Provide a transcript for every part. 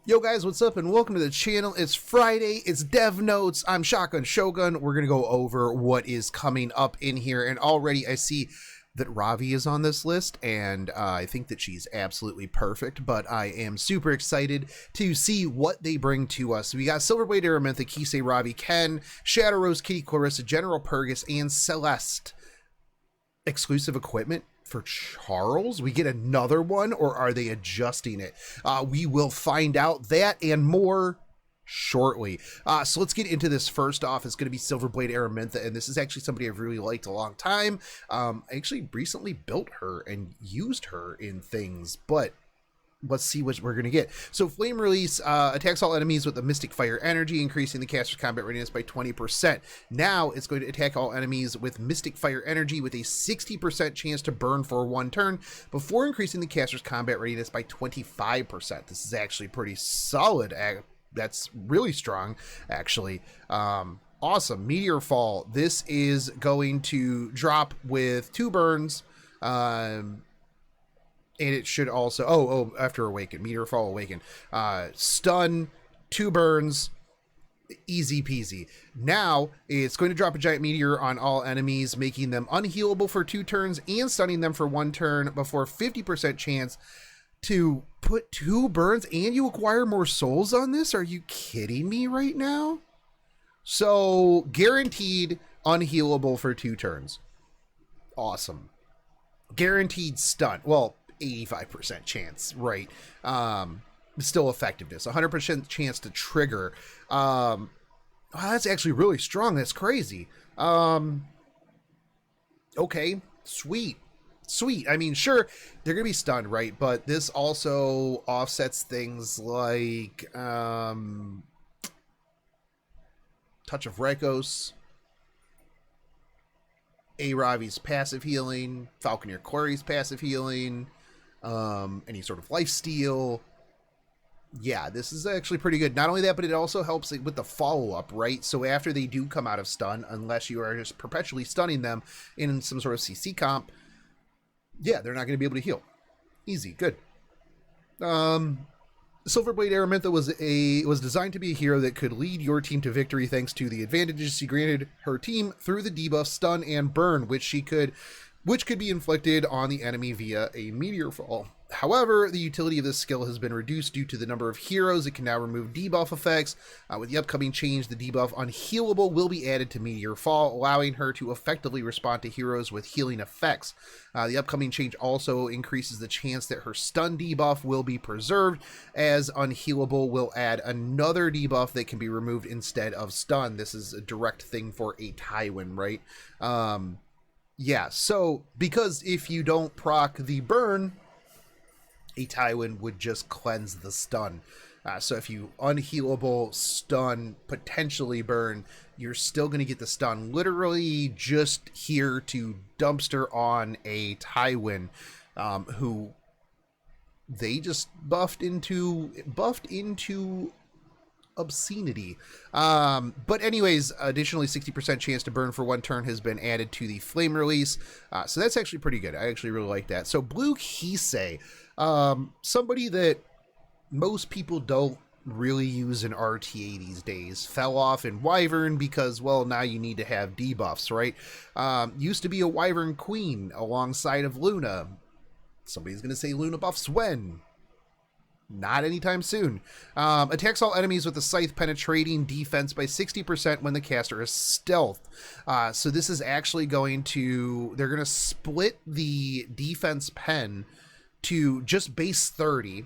Yo guys, what's up and welcome to the channel. It's Friday, it's Dev Notes. I'm Shogun. We're going to go over what is coming up in here, and already I see that Ravi is on this list, and I think that she's absolutely perfect, but I am super excited to see what they bring to us. We got Silverblade Aramida, Kisei, Ravi, Ken, Shadow Rose, Kitty, Clarissa, General Purgus, and Celeste. Exclusive equipment for Charles? We get another one, or are they adjusting it? We will find out that and more shortly. So let's get into this. First off, it's going to be Silverblade Aramida, and this is actually somebody I've really liked a long time. I actually recently built her and used her in things, but let's see what we're going to get. So Flame Release attacks all enemies with the Mystic Fire energy, increasing the caster's combat readiness by 20%. Now it's going to attack all enemies with Mystic Fire energy with a 60% chance to burn for one turn before increasing the caster's combat readiness by 25%. This is actually pretty solid. That's really strong, actually. Awesome. Meteor Fall. This is going to drop with 2 burns. And it should also, after Awaken, Meteor Fall Awaken. Stun, 2 burns, easy peasy. Now, it's going to drop a giant meteor on all enemies, making them unhealable for 2 turns and stunning them for 1 turn before 50% chance to put 2 burns, and you acquire more souls on this? Are you kidding me right now? So, guaranteed unhealable for 2 turns. Awesome. Guaranteed stun. Well, 85% chance, right? Still effectiveness, 100% chance to trigger. Wow, that's actually really strong. That's crazy. Okay, sweet. I mean, sure, they're gonna be stunned, right? But this also offsets things like Touch of Rekos, Ravi's passive healing, Falconeer Quarry's passive healing, any sort of lifesteal. Yeah, this is actually pretty good. Not only that, but it also helps with the follow-up, right? So after they do come out of stun, unless you are just perpetually stunning them in some sort of CC comp, yeah, they're not going to be able to heal. Easy, good. Silverblade Aramida was designed to be a hero that could lead your team to victory thanks to the advantages she granted her team through the debuff Stun and Burn, which could be inflicted on the enemy via a Meteor Fall. However, the utility of this skill has been reduced due to the number of heroes. It can now remove debuff effects. With the upcoming change, the debuff Unhealable will be added to Meteor Fall, allowing her to effectively respond to heroes with healing effects. The upcoming change also increases the chance that her stun debuff will be preserved, as Unhealable will add another debuff that can be removed instead of stun. This is a direct thing for a Tywin, right? Yeah, so because if you don't proc the burn, a Tywin would just cleanse the stun. So if you unhealable, stun, potentially burn, you're still going to get the stun. Literally just here to dumpster on a Tywin, who they just buffed into obscenity. But anyways, additionally, 60% chance to burn for 1 turn has been added to the Flame Release. So that's actually pretty good. I actually really like that. So Blue Kisei, somebody that most people don't really use in RTA these days, fell off in Wyvern because, well, now you need to have debuffs, right? Used to be a Wyvern Queen alongside of Luna. Somebody's going to say Luna buffs when? Not anytime soon. Attacks all enemies with a scythe, penetrating defense by 60% when the caster is stealth. So this is actually they're going to split the defense pen to just base 30,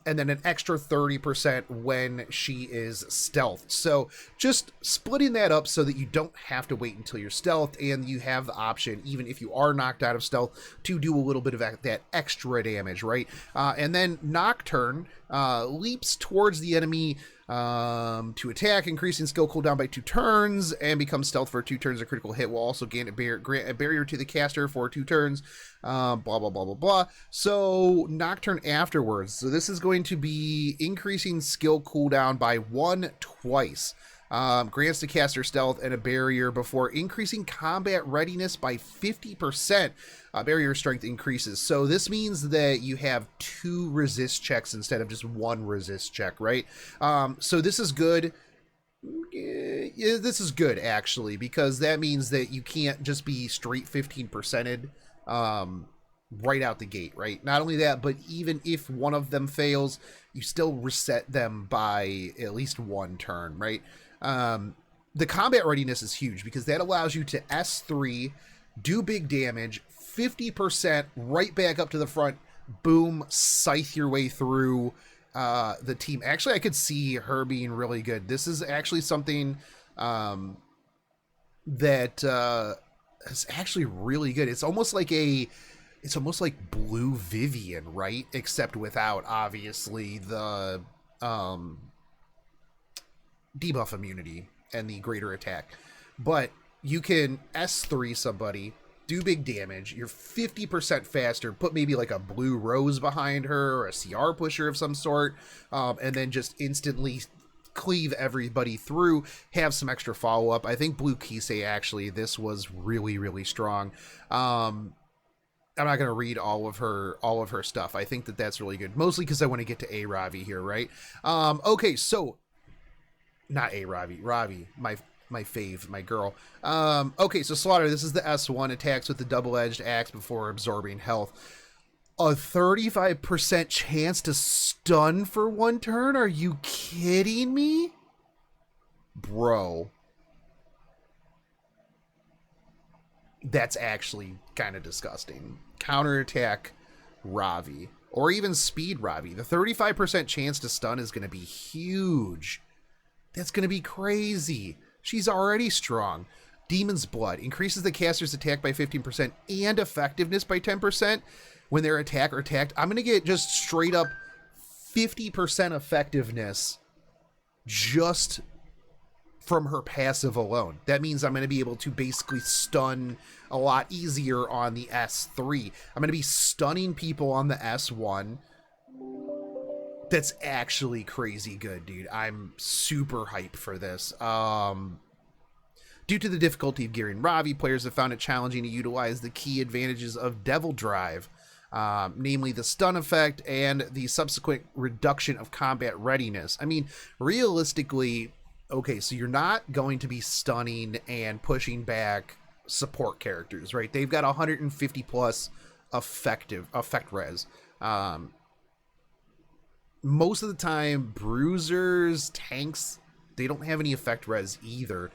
and then an extra 30% when she is stealth. So just splitting that up so that you don't have to wait until you're stealth, and you have the option, even if you are knocked out of stealth, to do a little bit of that extra damage, right? And then Nocturne leaps towards the enemy to attack, increasing skill cooldown by 2 turns, and becomes stealth for 2 turns. A critical hit will also grant a barrier to the caster for 2 turns. Blah, blah, blah, blah, blah. So Nocturne afterwards. So this is going to be increasing skill cooldown by 1 twice. Grants the caster stealth and a barrier before increasing combat readiness by 50%. Barrier strength increases. So this means that you have 2 resist checks instead of just 1 resist check, right? So this is good. Yeah, this is good, actually, because that means that you can't just be straight 15%ed right out the gate, right? Not only that, but even if one of them fails, you still reset them by at least 1 turn, right? The combat readiness is huge because that allows you to S3, do big damage, 50%, right back up to the front, boom, scythe your way through the team. Actually, I could see her being really good. This is actually something that is actually really good. It's almost like Blue Vivian, right? Except without, obviously, the debuff immunity and the greater attack. But you can S3 somebody, do big damage, you're 50% faster, put maybe like a blue rose behind her or a CR pusher of some sort, and then just instantly cleave everybody through, have some extra follow-up. I think Blue Kisei, actually, this was really, really strong. I'm not going to read all of her stuff. I think that that's really good, mostly because I want to get to Ravi here, right? Okay, so not Ravi, my fave, my girl. Okay, so Slaughter, this is the S1, attacks with the double-edged axe before absorbing health. A 35% chance to stun for 1 turn? Are you kidding me? Bro. That's actually kind of disgusting. Counterattack Ravi, or even speed Ravi. The 35% chance to stun is going to be huge. That's going to be crazy. She's already strong. Demon's Blood increases the caster's attack by 15% and effectiveness by 10% when they're attacked. I'm going to get just straight up 50% effectiveness just from her passive alone. That means I'm going to be able to basically stun a lot easier on the S3. I'm going to be stunning people on the S1. That's actually crazy good, dude. I'm super hyped for this. Due to the difficulty of gearing Ravi, players have found it challenging to utilize the key advantages of Devil Drive, namely the stun effect and the subsequent reduction of combat readiness. I mean, realistically, okay, so you're not going to be stunning and pushing back support characters, right? They've got 150 plus effect res. Most of the time, bruisers, tanks, they don't have any effect res either.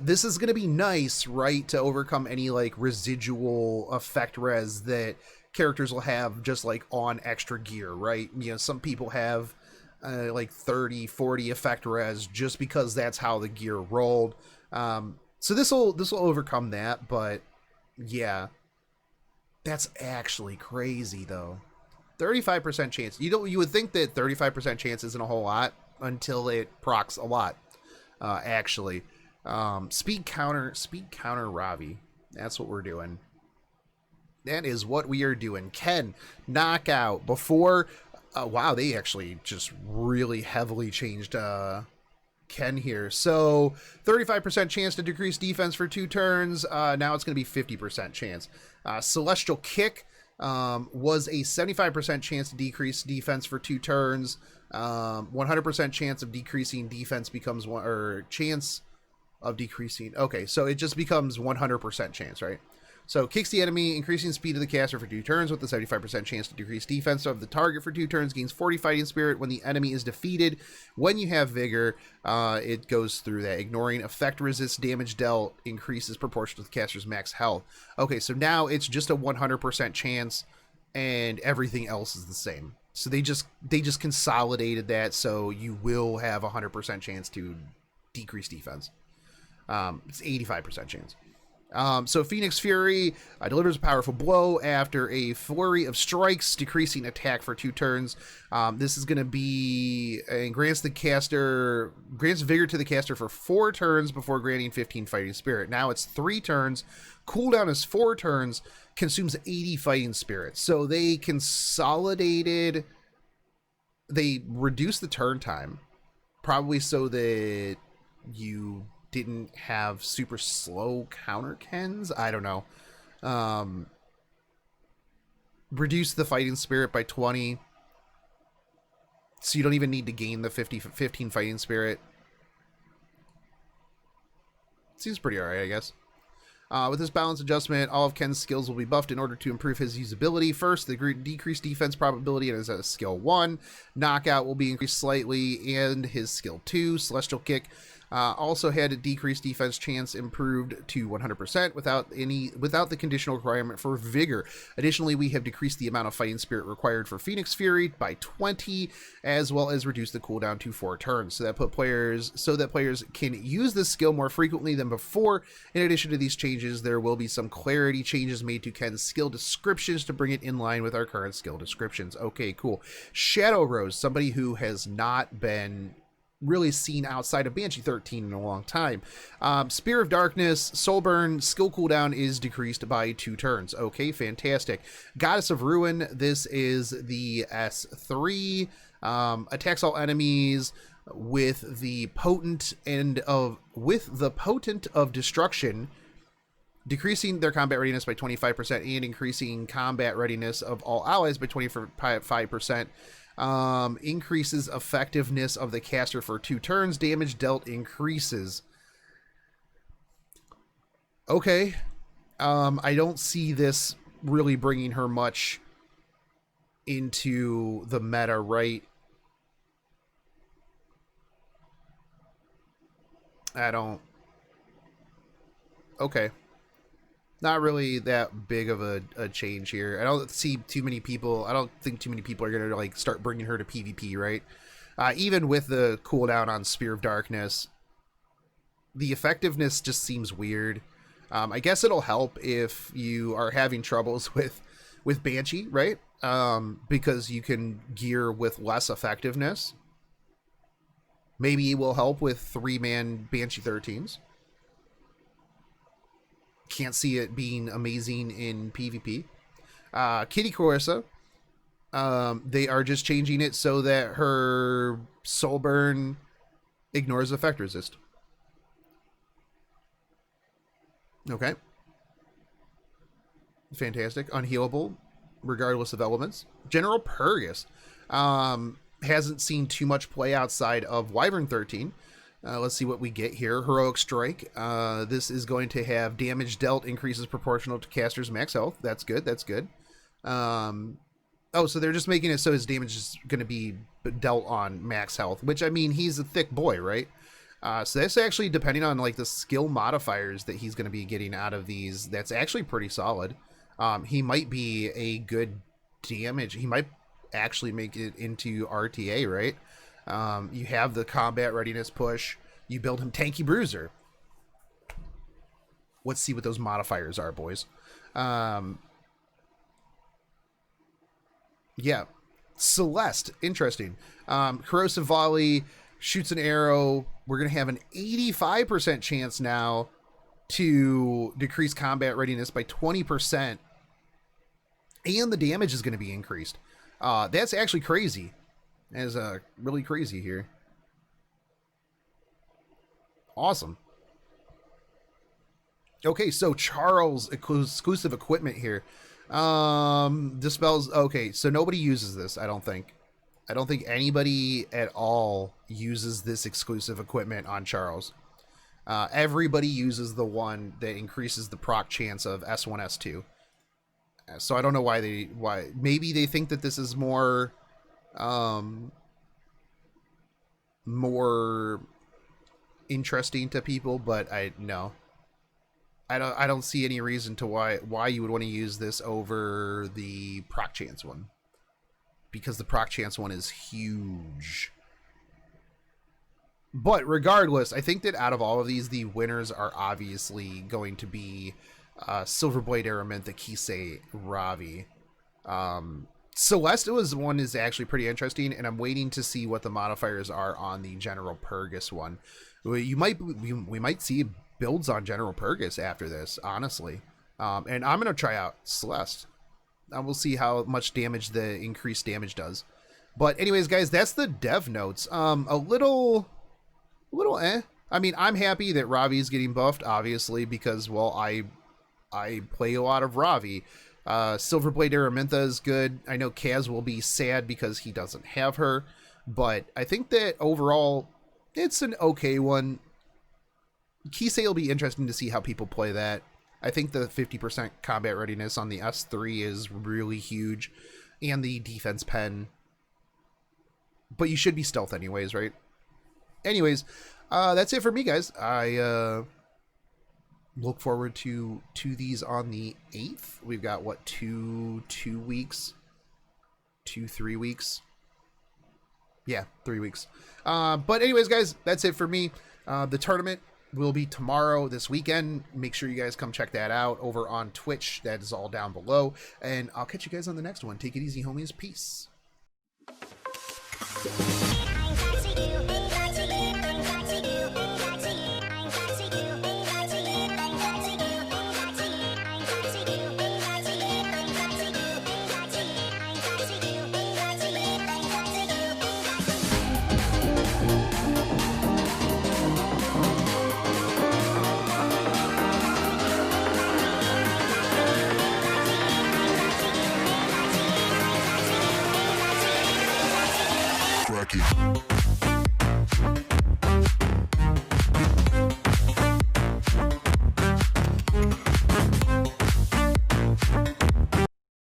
This is going to be nice, right, to overcome any like residual effect res that characters will have just like on extra gear, right? You know, some people have like 30, 40 effect res just because that's how the gear rolled. So this will overcome that, but yeah, that's actually crazy though. 35% chance. You would think that 35% chance isn't a whole lot until it procs a lot. Actually, speed counter Ravi. That's what we're doing. That is what we are doing. Ken, knockout before. Wow, they actually just really heavily changed Ken here. So 35% chance to decrease defense for 2 turns. Now it's going to be 50% chance. Celestial Kick was a 75% chance to decrease defense for 2 turns. 100% chance of decreasing defense becomes one, or chance of decreasing. Okay, so it just becomes 100% chance, right? So kicks the enemy, increasing speed of the caster for 2 turns with a 75% chance to decrease defense of the target for 2 turns, gains 40 fighting spirit when the enemy is defeated. When you have vigor, it goes through that. Ignoring effect resist, damage dealt increases proportional to the caster's max health. Okay, so now it's just a 100% chance and everything else is the same. So they just consolidated that, so you will have a 100% chance to decrease defense. It's 85% chance. So Phoenix Fury delivers a powerful blow after a flurry of strikes, decreasing attack for 2 turns. This is going to be and grants vigor to the caster for 4 turns before granting 15 fighting spirit. Now it's 3 turns. Cooldown is 4 turns. Consumes 80 fighting spirit. So they consolidated. They reduced the turn time, probably so that you didn't have super slow counter Kens. I don't know. Reduce the fighting spirit by 20. So you don't even need to gain the 15 fighting spirit. Seems pretty alright, I guess. With this balance adjustment, all of Ken's skills will be buffed in order to improve his usability. First, the decreased defense probability is a skill 1. Knockout will be increased slightly, and his skill 2, Celestial Kick, also had a decreased defense chance improved to 100% without the conditional requirement for Vigor. Additionally, we have decreased the amount of fighting spirit required for Phoenix Fury by 20, as well as reduced the cooldown to 4 turns, so that players can use this skill more frequently than before. In addition to these changes, there will be some clarity changes made to Ken's skill descriptions to bring it in line with our current skill descriptions. Okay, cool. Shadow Rose, somebody who has not been really seen outside of Banshee 13 in a long time. Spear of Darkness, Soulburn, skill cooldown is decreased by 2 turns. Okay, fantastic. Goddess of Ruin, this is the S3. Attacks all enemies with the potent of destruction, decreasing their combat readiness by 25% and increasing combat readiness of all allies by 25%. Increases effectiveness of the caster for 2 turns. Damage dealt increases. Okay. I don't see this really bringing her much into the meta, right? I don't. Okay. Not really that big of a change here. I don't think too many people are going to like start bringing her to PvP, right? Even with the cooldown on Spear of Darkness, the effectiveness just seems weird. I guess it'll help if you are having troubles with Banshee, right? Because you can gear with less effectiveness. Maybe it will help with 3-man Banshee 13s. Can't see it being amazing in PvP. Kitty Corsa, they are just changing it so that her soul burn ignores effect resist. Okay. Fantastic. Unhealable, regardless of elements. General Purgus hasn't seen too much play outside of Wyvern 13. Let's see what we get here. Heroic Strike. This is going to have damage dealt increases proportional to caster's max health. That's good. That's good. Oh, so they're just making it so his damage is going to be dealt on max health, which, I mean, he's a thick boy, right? So that's actually, depending on like the skill modifiers that he's going to be getting out of these, that's actually pretty solid. He might be a good damage. He might actually make it into RTA, right? You have the combat readiness push. You build him Tanky Bruiser. Let's see what those modifiers are, boys. Yeah. Celeste. Interesting. Corrosive Volley shoots an arrow. We're going to have an 85% chance now to decrease combat readiness by 20%. And the damage is going to be increased. That's actually crazy. That is really crazy here. Awesome. Okay, so Charles exclusive equipment here. Dispels. Okay, so nobody uses this, I don't think. I don't think anybody at all uses this exclusive equipment on Charles. Everybody uses the one that increases the proc chance of S1, S2. So I don't know why maybe they think that this is more interesting to people, but I don't see any reason to why you would want to use this over the proc chance one, because the proc chance one is huge. But regardless, I think that out of all of these, the winners are obviously going to be Silverblade Aramida, Kisei, Ravi. Celeste one is actually pretty interesting, and I'm waiting to see what the modifiers are on the General Purgus one. We might see builds on General Purgus after this, honestly. And I'm going to try out Celeste. And we'll see how much damage the increased damage does. But anyways, guys, that's the dev notes. A little I mean, I'm happy that Ravi's getting buffed, obviously, because, well, I play a lot of Ravi. Silverblade Araminta is good. I know Kaz will be sad because he doesn't have her, but I think that overall it's an okay one. Kisei will be interesting to see how people play that. I think the 50% combat readiness on the S3 is really huge, and the defense pen. But you should be stealth anyways, right? Anyways, that's it for me, guys. I look forward to these on the 8th. We've got, what, 3 weeks? Yeah, 3 weeks. But anyways, guys, that's it for me. The tournament will be tomorrow, this weekend. Make sure you guys come check that out over on Twitch. That is all down below. And I'll catch you guys on the next one. Take it easy, homies. Peace. Cracky.